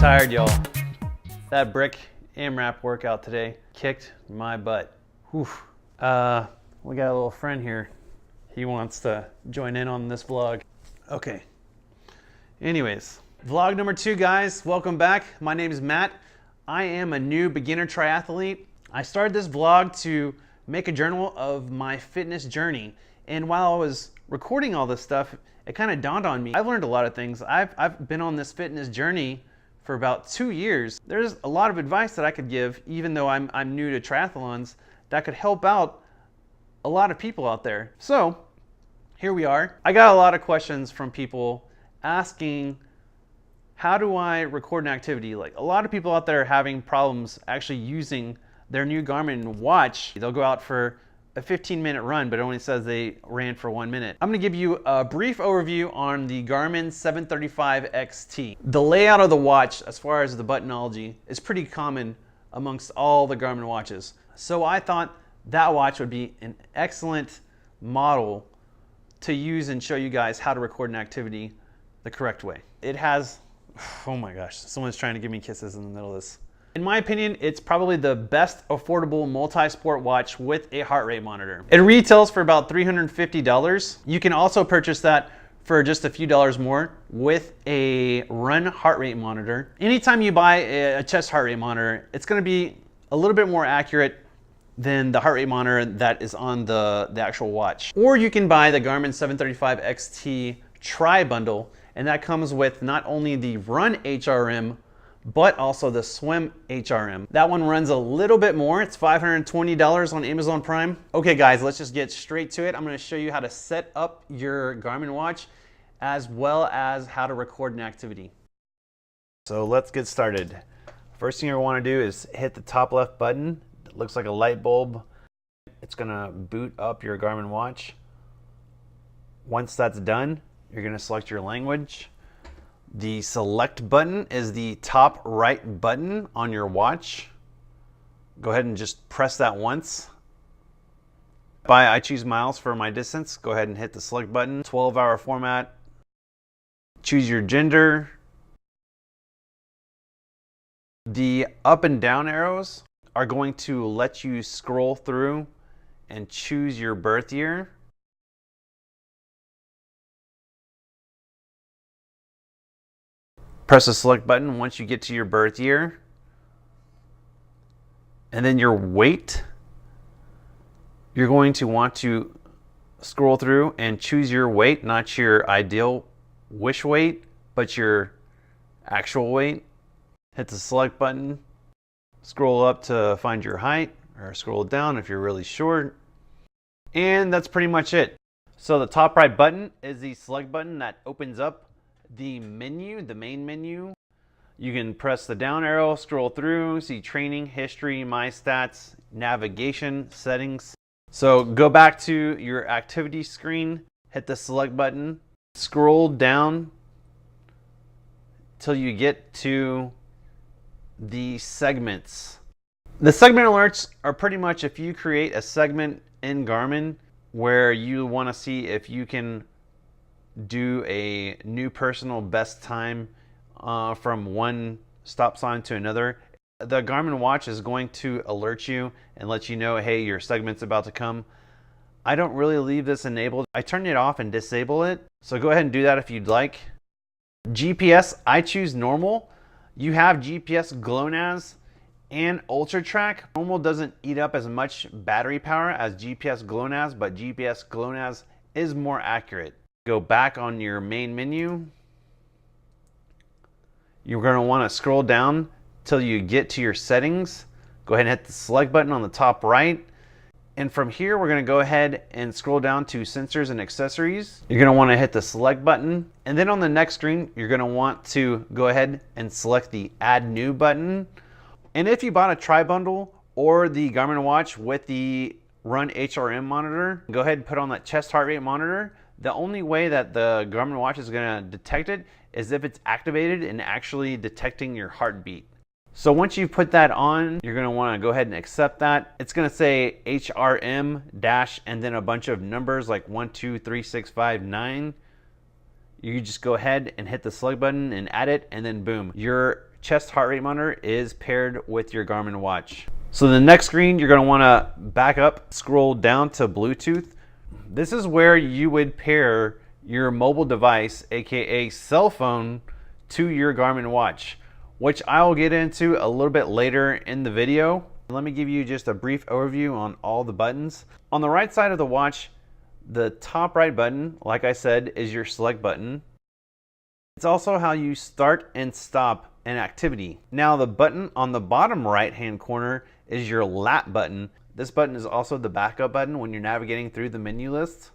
Tired, y'all. That brick AMRAP workout today kicked my butt. Whew. We got a little friend here. He wants to join in on this vlog. Okay. Anyways, vlog number 2, guys. Welcome back. My name is Matt. I am a new beginner triathlete. I started this vlog to make a journal of my fitness journey. And while I was recording all this stuff, it kind of dawned on me. I've learned a lot of things. I've been on this fitness journey for about 2 years. There's a lot of advice that I could give, even though I'm new to triathlons, that could help out a lot of people out there. So here we are. I got a lot of questions from people asking, how do I record an activity? Like, a lot of people out there are having problems actually using their new Garmin watch. They'll go out for a 15-minute run, but it only says they ran for 1 minute. I'm gonna give you a brief overview on the Garmin 735XT. The layout of the watch, as far as the buttonology, is pretty common amongst all the Garmin watches. So I thought that watch would be an excellent model to use and show you guys how to record an activity the correct way. It has, oh my gosh, someone's trying to give me kisses in the middle of this. In my opinion, it's probably the best affordable multi-sport watch with a heart rate monitor. It retails for about $350. You can also purchase that for just a few dollars more with a run heart rate monitor. Anytime you buy a chest heart rate monitor, it's gonna be a little bit more accurate than the heart rate monitor that is on the actual watch. Or you can buy the Garmin 735XT Tri-Bundle, and that comes with not only the Run HRM, but also the Swim HRM. That one runs a little bit more. It's $520 on Amazon Prime. Okay guys, let's just get straight to it. I'm gonna show you how to set up your Garmin watch as well as how to record an activity. So let's get started. First thing you wanna do is hit the top left button. It looks like a light bulb. It's gonna boot up your Garmin watch. Once that's done, you're gonna select your language. The select button is the top right button on your watch. Go ahead and just press that once. I choose miles for my distance. Go ahead and hit the select button. 12-hour format. Choose your gender. The up and down arrows are going to let you scroll through and choose your birth year. Press the select button once you get to your birth year. And then your weight. You're going to want to scroll through and choose your weight, not your ideal wish weight, but your actual weight. Hit the select button. Scroll up to find your height, or scroll down if you're really short. And that's pretty much it. So the top right button is the select button that opens up the menu, the main menu. You can press the down arrow, scroll through, see training, history, my stats, navigation, settings. So go back to your activity screen, hit the select button, scroll down till you get to the segments. The segment alerts are pretty much if you create a segment in Garmin where you want to see if you can do a new personal best time from one stop sign to another. The Garmin watch is going to alert you and let you know, hey, your segment's about to come. I don't really leave this enabled. I turn it off and disable it. So go ahead and do that if you'd like. GPS, I choose normal. You have GPS GLONASS and Ultra Track. Normal doesn't eat up as much battery power as GPS GLONASS, but GPS GLONASS is more accurate. Go back on your main menu. You're going to want to scroll down till you get to your settings. Go ahead and hit the select button on the top right. And from here, we're going to go ahead and scroll down to sensors and accessories. You're going to want to hit the select button. And then on the next screen, you're going to want to go ahead and select the add new button. And if you bought a tri-bundle or the Garmin watch with the Run HRM monitor, go ahead and put on that chest heart rate monitor. The only way that the Garmin watch is going to detect it is if it's activated and actually detecting your heartbeat. So once you put that on, you're going to want to go ahead and accept that. It's going to say HRM dash and then a bunch of numbers like 1, 2, 3, 6, 5, 9. You just go ahead and hit the select button and add it, and then boom, your chest heart rate monitor is paired with your Garmin watch. So the next screen, you're going to want to back up, scroll down to Bluetooth. This is where you would pair your mobile device, aka cell phone, to your Garmin watch, which I will get into a little bit later in the video. Let me give you just a brief overview on all the buttons. On the right side of the watch, the top right button, like I said, is your select button. It's also how you start and stop an activity. Now the button on the bottom right hand corner is your lap button. This button is also the backup button when you're navigating through the menu list.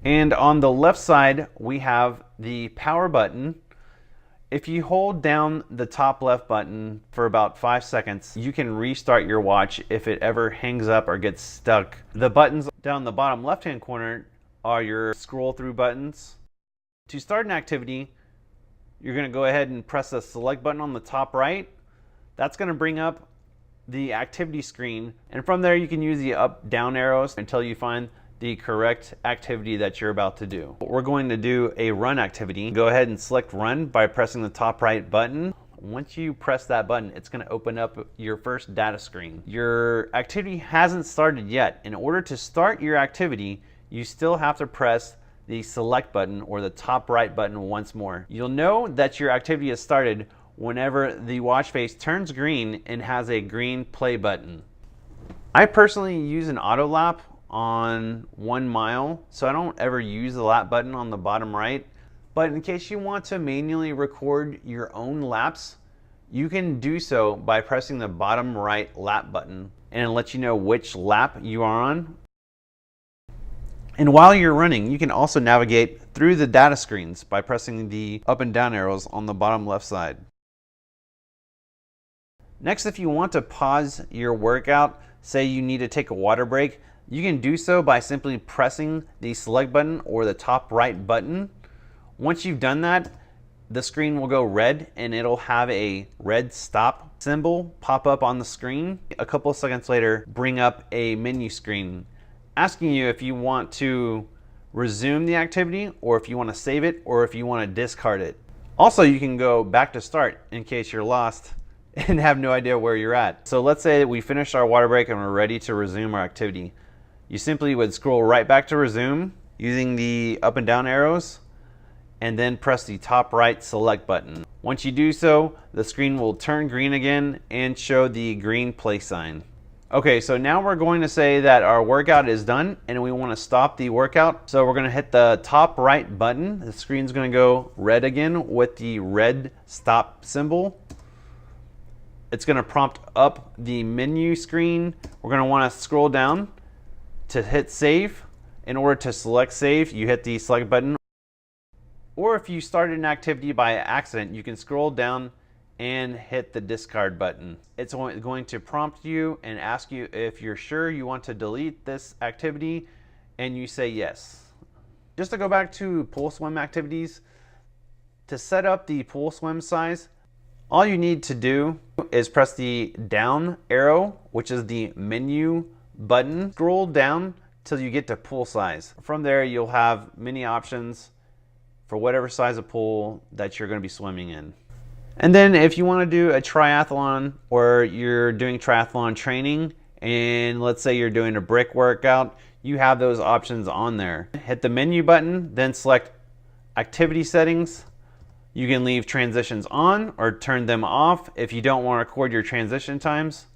And on the left side, we have the power button. If you hold down the top left button for about 5 seconds, you can restart your watch if it ever hangs up or gets stuck. The buttons down the bottom left-hand corner are your scroll through buttons. To start an activity, you're going to go ahead and press the select button on the top right. That's going to bring up the activity screen, and from there you can use the up down arrows until you find the correct activity that you're about to do. We're going to do a run activity. Go ahead and select run by pressing the top right button. Once you press that button, it's going to open up your first data screen. Your activity hasn't started yet. In order to start your activity, you still have to press the select button or the top right button once more. You'll know that your activity has started whenever the watch face turns green and has a green play button. I personally use an auto lap on 1 mile, so I don't ever use the lap button on the bottom right. But in case you want to manually record your own laps, you can do so by pressing the bottom right lap button, and it'll let you know which lap you are on. And while you're running, you can also navigate through the data screens by pressing the up and down arrows on the bottom left side. Next, if you want to pause your workout, say you need to take a water break, you can do so by simply pressing the select button or the top right button. Once you've done that, the screen will go red and it'll have a red stop symbol pop up on the screen. A couple of seconds later, bring up a menu screen asking you if you want to resume the activity, or if you want to save it, or if you want to discard it. Also, you can go back to start in case you're lost and have no idea where you're at. So let's say that we finished our water break and we're ready to resume our activity. You simply would scroll right back to resume using the up and down arrows, and then press the top right select button. Once you do so, the screen will turn green again and show the green play sign. Okay, so now we're going to say that our workout is done and we want to stop the workout. So we're going to hit the top right button. The screen's going to go red again with the red stop symbol. It's going to prompt up the menu screen. We're going to want to scroll down to hit save. In order to select save, you hit the select button. Or if you started an activity by accident, you can scroll down and hit the discard button. It's going to prompt you and ask you if you're sure you want to delete this activity, and you say yes. Just to go back to pool swim activities, to set up the pool swim size, all you need to do is press the down arrow, which is the menu button. Scroll down till you get to pool size. From there, you'll have many options for whatever size of pool that you're going to be swimming in. And then if you want to do a triathlon, or you're doing triathlon training, and let's say you're doing a brick workout, you have those options on there. Hit the menu button, then select activity settings, You can leave transitions on or turn them off if you don't want to record your transition times.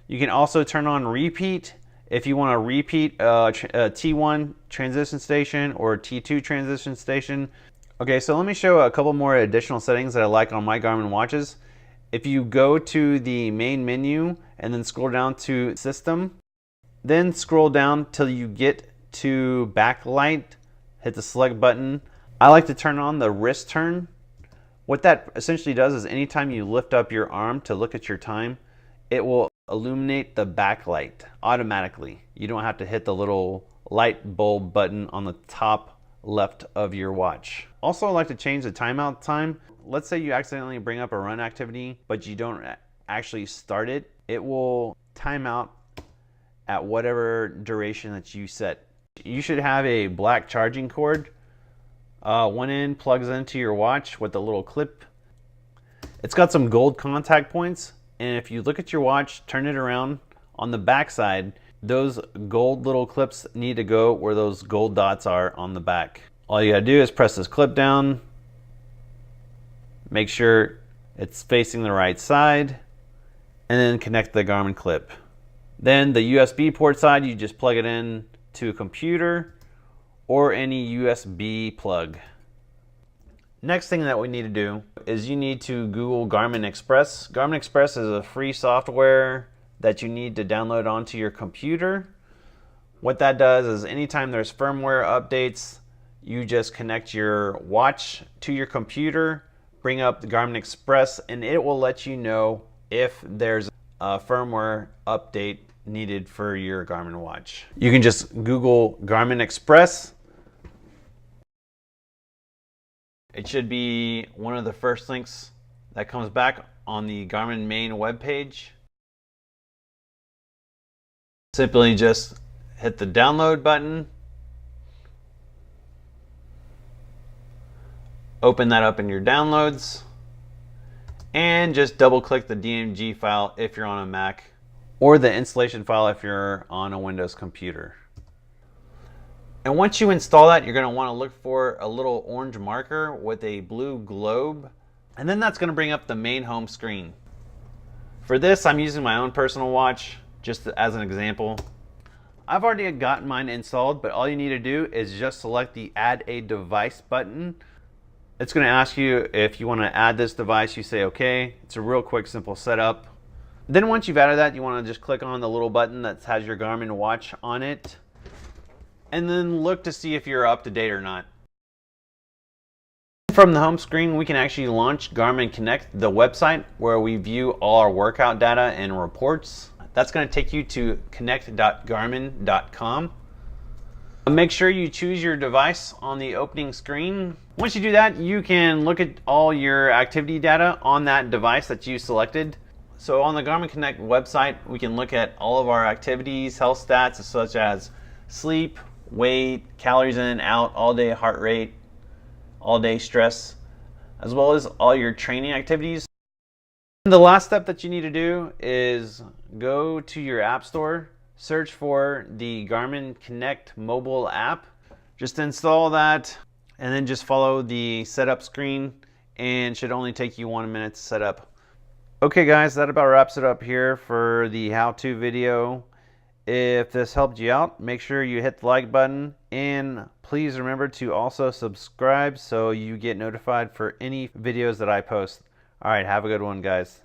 You can also turn on repeat if you want to repeat a T1 transition station or T2 transition station. Okay, so let me show a couple more additional settings that I like on my Garmin watches. If you go to the main menu and then scroll down to System, then scroll down till you get to Backlight, hit the select button. I like to turn on the wrist turn. What that essentially does is anytime you lift up your arm to look at your time, it will illuminate the backlight automatically. You don't have to hit the little light bulb button on the top left of your watch. Also, I like to change the timeout time. Let's say you accidentally bring up a run activity, but you don't actually start it. It will time out at whatever duration that you set. You should have a black charging cord. One end plugs into your watch with a little clip. It's got some gold contact points, and if you look at your watch, turn it around, on the back side, those gold little clips need to go where those gold dots are on the back. All you gotta do is press this clip down, make sure it's facing the right side, and then connect the Garmin clip. Then the USB port side, you just plug it in to a computer or any USB plug. Next thing that we need to do is you need to Google Garmin Express. Garmin Express is a free software that you need to download onto your computer. What that does is anytime there's firmware updates, you just connect your watch to your computer, bring up the Garmin Express, and it will let you know if there's a firmware update needed for your Garmin watch. You can just Google Garmin Express. It should be one of the first links that comes back on the Garmin main webpage. Simply just hit the download button, open that up in your downloads, and just double click the DMG file if you're on a Mac, or the installation file if you're on a Windows computer. And once you install that, you're going to want to look for a little orange marker with a blue globe, and then that's going to bring up the main home screen. For this, I'm using my own personal watch just as an example. I've already gotten mine installed, but all you need to do is just select the Add a Device button. It's going to ask you if you want to add this device. You say okay. It's a real quick, simple setup. Then once you've added that, you want to just click on the little button that has your Garmin watch on it, and then look to see if you're up to date or not. From the home screen, we can actually launch Garmin Connect, the website where we view all our workout data and reports. That's going to take you to connect.garmin.com. Make sure you choose your device on the opening screen. Once you do that, you can look at all your activity data on that device that you selected. So on the Garmin Connect website, we can look at all of our activities, health stats such as sleep, weight, calories in, out, all-day heart rate, all-day stress, as well as all your training activities. The last step that you need to do is go to your app store, search for the Garmin Connect mobile app. Just install that and then just follow the setup screen, and should only take you 1 minute to set up. Okay guys, that about wraps it up here for the how-to video. If this helped you out, make sure you hit the like button, and please remember to also subscribe so you get notified for any videos that I post. All right, have a good one, guys.